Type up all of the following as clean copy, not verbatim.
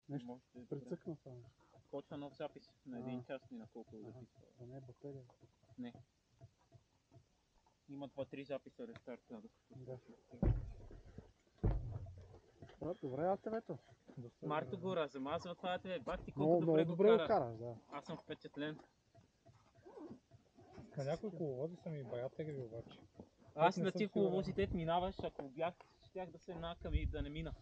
Нещо прецъкна това. Почва нов запис на един час и на колко записва. Да не е батерия. Не. Има 2-3 записа рестарта. Да. Добре, АТВ-то. Марто го размазва това АТВ. Бах ти Много добре го караш, да. Аз съм впечатлен. На някои коловози са ми бая тегли обаче. Аз на тия коловози дет минаваш, ако бях, щях да се накам и да не мина.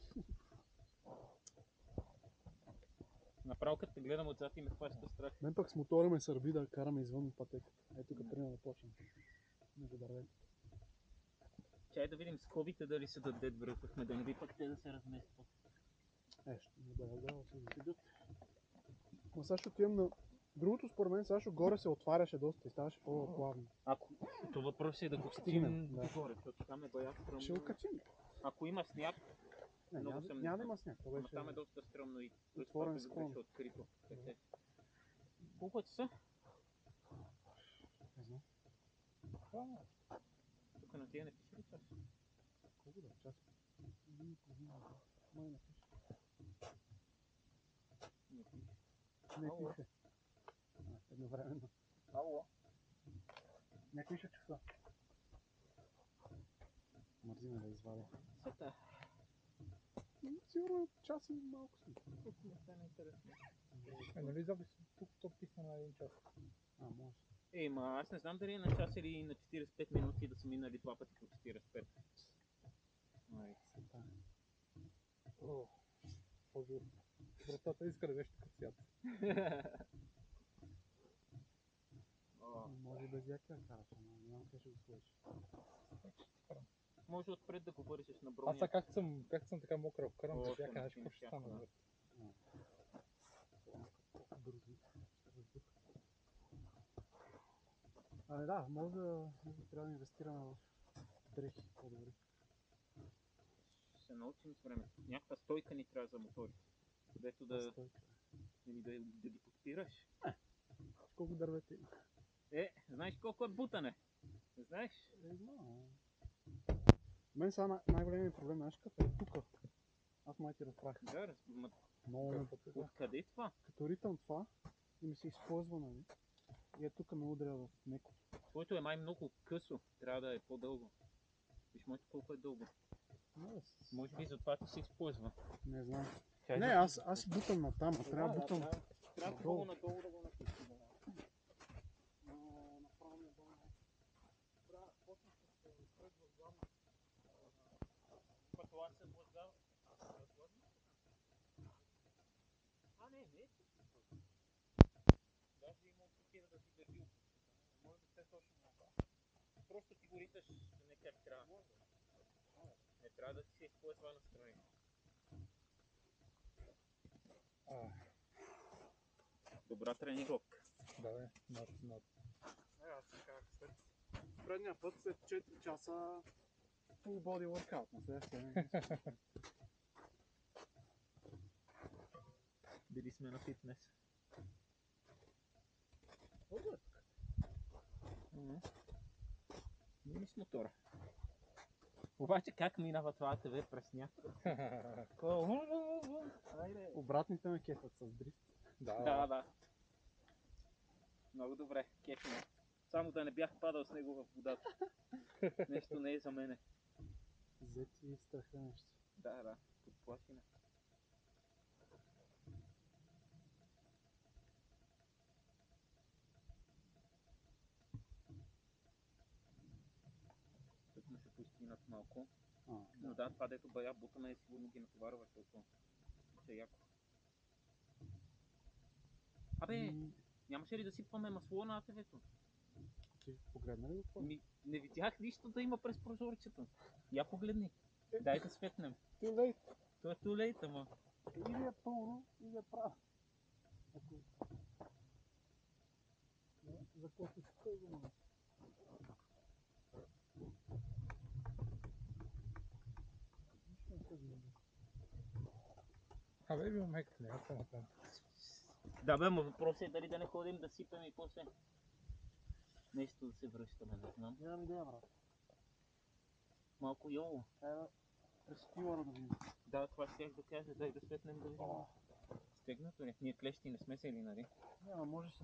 Направо като те гледам отзад и ме хваща страх. Мен пък с мотора ме сърби да караме извън пътеката. Ето тук тръгна да почнем. Между дърветата. Чай да видим скобите дали са дадет връхвахме, да не би пък те да се разместват. Ще ми бъде да се закидат. Но сега ще отивам на... Другото според мен, сега горе се отваряше доста и ставаше по-плавно. То въпрос е да го стигнем догоре, защото там е бая стръмно. Ще го качим. Ако има сняг, няма да има сняг. Ама там е доста стръмно и отворен склон. беше открито. Колко е часа? Не знам. Тук на тия не пише ли час? Колко да? Час? Май не пише. Не пише. Едновременно. Ало. Не пише часа. Мързи ме да извадя. Сета. Сигурно час и малко си. Колко не стане интересно. Нали запис тук то писна на 1 час? Може. Аз не знам дали е на час или на 45 минути да са минали 2 пъти по 45. Вратата иска да беше като свят. Може без яка караш, но няма къде ще го сложиш. Може отпред да го вършиш на броня. Аз как съм така мокра, карам без яка, знаеш какво ще стана. Да, може да трябва да инвестираме в дрехи по-добре. Ще се научим с времето. Някаква стойка ни трябва за моторите. Където да ги подпираш. Колко дървета има? Знаеш колко е бутане? Не знаеш? Не знам. Мен сега най-големият проблем, знаеш като е тук. Аз май ти разправях. Да, много. Откъде е това? Като ритъм това и ми се използва, нали? И тук ме удря в мекото. Твоето е май много късо. Трябва да е по-дълго. Виж моето колко е дълго. Може би затова ти се използва. Не знам. Не, аз бутам на там, трябва да бутам. Трябва долу надолу да го натисна. Направо ми е долу. Трябва да почнеш да се пред възглавно. Като аз се възглавно. Не е често. Даже има такива да ти държи опуската. Може да се точно това. Просто ти го риташ не как трябва. Не трябва да ти се използва настрани. Добра тренировка. Да, бе, над. Аз казах след предния път, след 4 часа full body workout на следващия. Били сме на фитнес. Много е тук. Мини с мотора. Обаче как минава това АТВ през сняг? Обратните ме кефат с дрифт. Да. Много добре, кефи ме. Само да не бях падал с него в водата. Нещо не е за мене. Зети и страха нещо. Да, подплаши ме. Тук му ще поизпинат малко. Но да, това дето бая бутаме сигурно ги натоварва, защото ще е яко. Нямаше ли да сипваме масло на АТВ-то? Ти погледна ли го това? Не видях нищо да има през прозорчето. Я погледни. Дай да светнем. Too late. То е too late, ама. Или е пълно, или е прав. За какво си го може? Имам мек, няма какво направим. Да бе, но въпросът е дали да не ходим да сипем и после нещо да се връщаме, не знам. Нямам идея, брат. Малко йоло. През стилъра да видим. Да, това щях да кажа, дай да светнем да видим. стегнато ли? Ние клещи не сме взели, нали? Няма, може с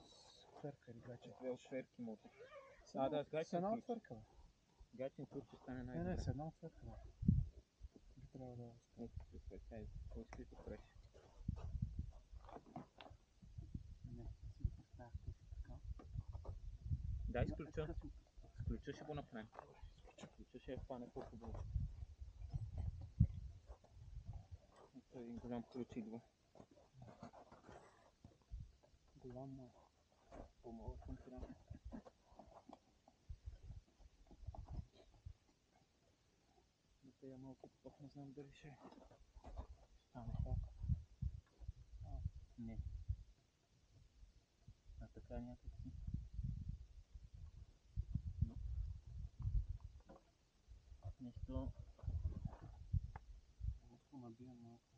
отверка или гаче. Две отверки може. С Да, с гачен една ключ. отверка, бе. Гачен ключ ще стане Не, най-добре. с една отверка, бе. Би трябва да Ето, чай, какво искаш да правиш? Не, си го поставях точно така. Дай с ключа. Така си го С ключа ще го направим. Ключа ще я хване по-хубаво. Ето един голям ключ идва. голям мой. По-малък съм трябва. Да я малко пък не знам дали ще стане това. Не. А така някак си. Но. Нещо. Малко набия малко.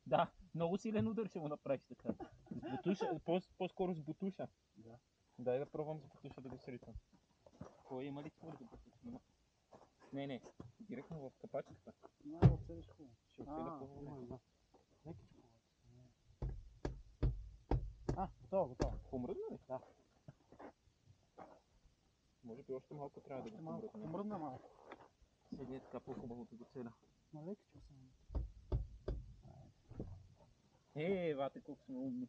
Да, много силен удар ще му направиш така. С бутуша, по-скоро с бутуша. Да. Дай да пробвам с бутуша да го сритам. Кой има ли твърдо бутуша? Има. Не, директно в капачката. Няма да оцелиш хубаво. Ще оцеля по-добре. Има, да. Лекичко. Готово. Помръдна ли? Да. Може би още малко трябва да го помръдна. Помръдна малко. Седи така по-хубаво да го целя. На лекичко само. Вате, колко сме умни.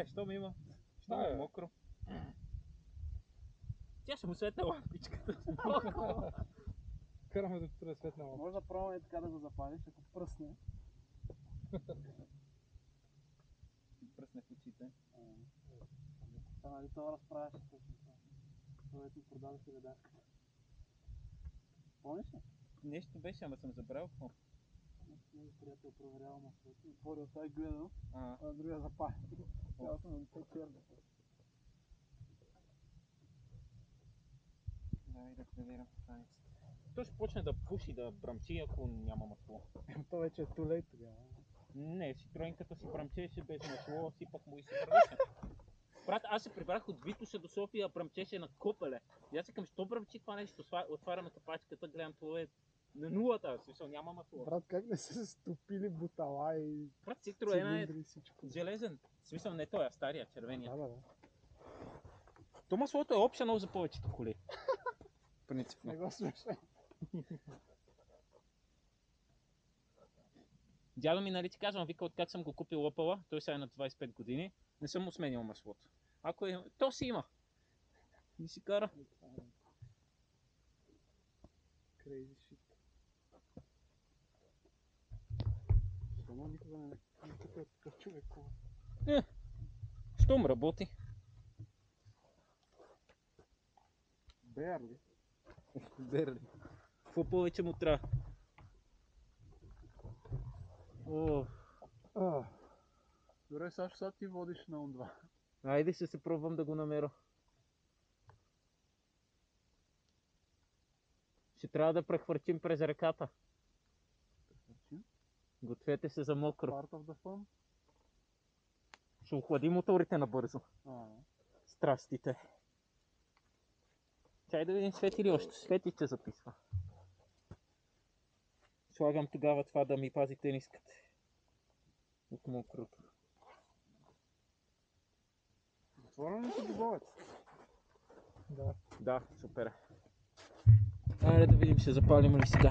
Що ми има? Що ми е мокро? Тя ще му светне лампичката. Караме да тура светна лампа. Може да пробваме така да го запалиш, ако пръсне. Пръсне в очите. Нали това разправяше точно това. Това ми продаваше ледаската. Помниш ли? Нещо беше, ама съм забрал какво. Много приятел проверява маслото. Отворил той гледал, А другия запали. Цялото му лице черно. Дай да проверям страницата. Той ще почне да пуши, да бръмчи, ако няма масло. То вече е тулей тогава. Не, Ситроенката си бръмчеше без масло, сипах му и си вървеше. Брат, аз се прибрах от Витоша до София, бръмчеше на копеле. И аз викам, що бръмчи това нещо? Отваряме капачката, гледам това е на нулата, смисъл няма масло. Брат, как не са се стопили бутала и Брат, Citroen е цилиндри и всичко? железен. В смисъл не той, а стария, червения. Да. То маслото е optional за повечето коли. Принципно. Не го слушай. Дядо ми, нали ти казвам, вика, откак съм го купил Opel, той сега е на 25 години, не съм му сменил маслото. Ако е, то си има. И си кара. Crazy shit. Само никога не купил такъв човек. Щом работи. Берли. Берли. Какво повече му трябва? Добре, Сашо, сега ти водиш на Он-2. Айде се пробвам да го намеря. Ще трябва да прехвърчим през реката. Гответе се за мокро. Part of the fun. Ще охлади моторите набързо. Страстите. Чай да видим свети ли още. Свети, че записва. Слагам тогава това да ми пази тениската. От мокрото. Отворен ли си дубовец? Да, супер. Айде да видим, ще запалим ли сега.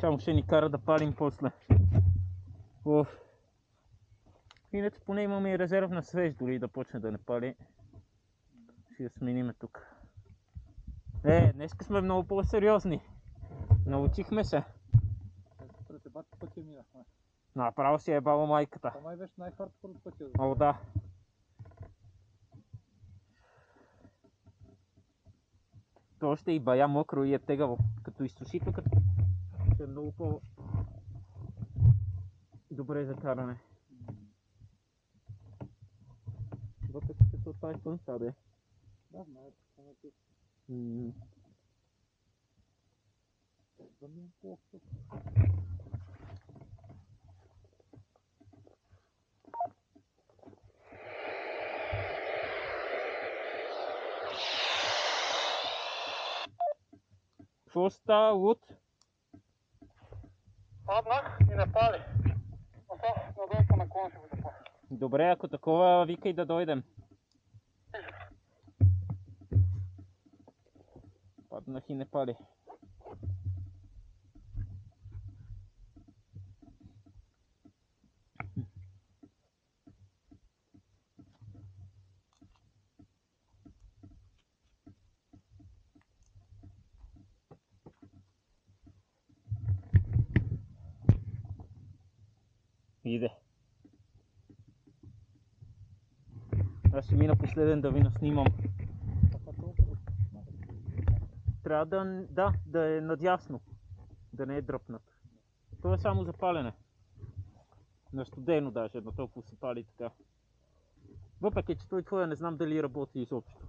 Само ще ни кара да палим после. Уф. Иначе поне имаме и резервна свеж, дори да почне да не пали. Ще я смениме тук. Днеска сме много по-сериозни. Научихме се. Пред бати пътя минахме. Направо си е баба майката. Това май беше най-хардкор от пътя. О, да. То ще и бая мокро и е тегаво. Като изсуши тук, ще е много по-добре за каране. Въпреки като това е слънца, бе. Да, знае, това е тук. Да ми е по-общо. Какво става, Луд? Паднах и не пали. Надолу по наклон ще го запаля. Добре, ако такова, викай да дойдем. Паднах и не пали. Иде. Аз ще мина последен да ви наснимам. Трябва да е надясно. Да не е дръпнат. Това е само за палене. На студено даже, на толкова се пали така. Въпреки че той твоя не знам дали работи изобщо.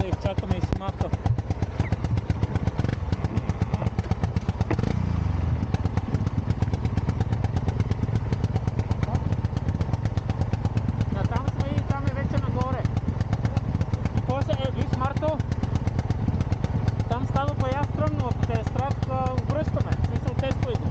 да изчакаме и самата. Там сме и там е вече нагоре. И после, виж Марто, там става бая стръмно, ако те е страх, връщаме. Смисъл, тествай го.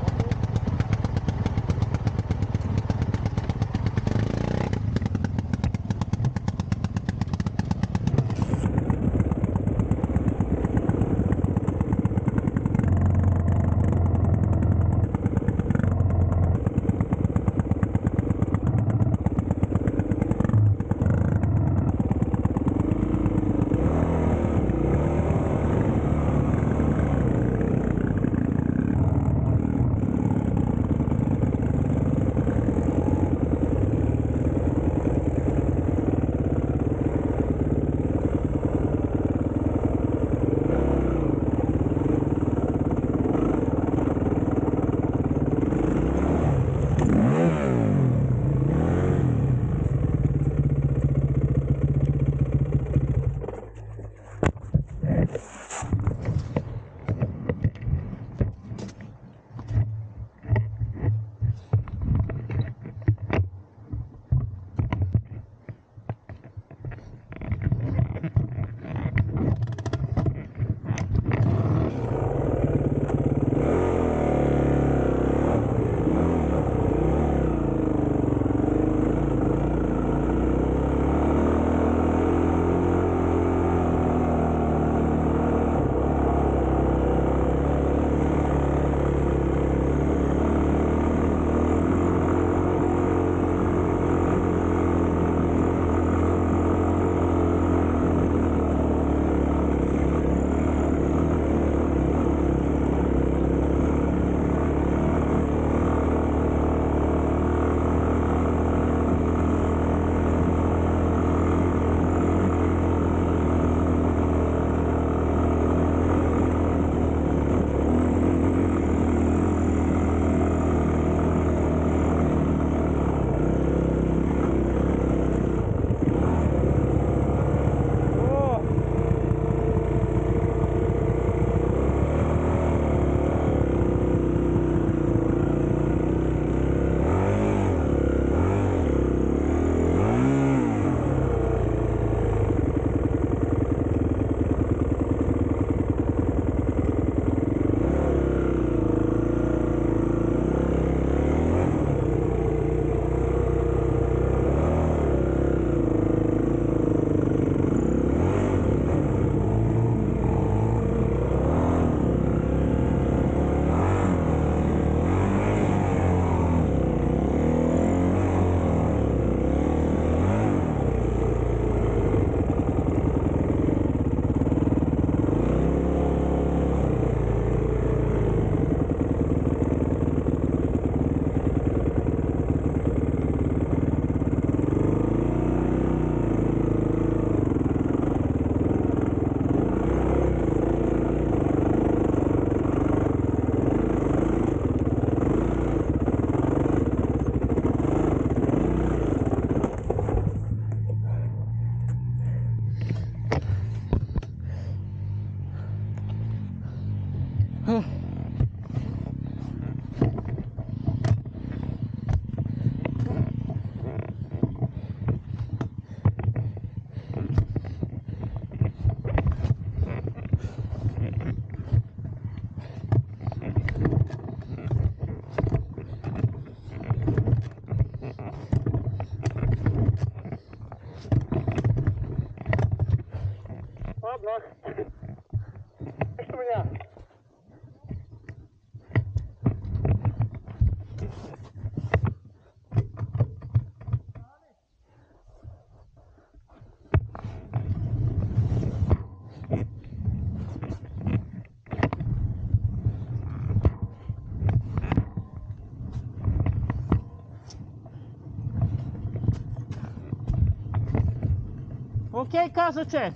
Окей, каза, че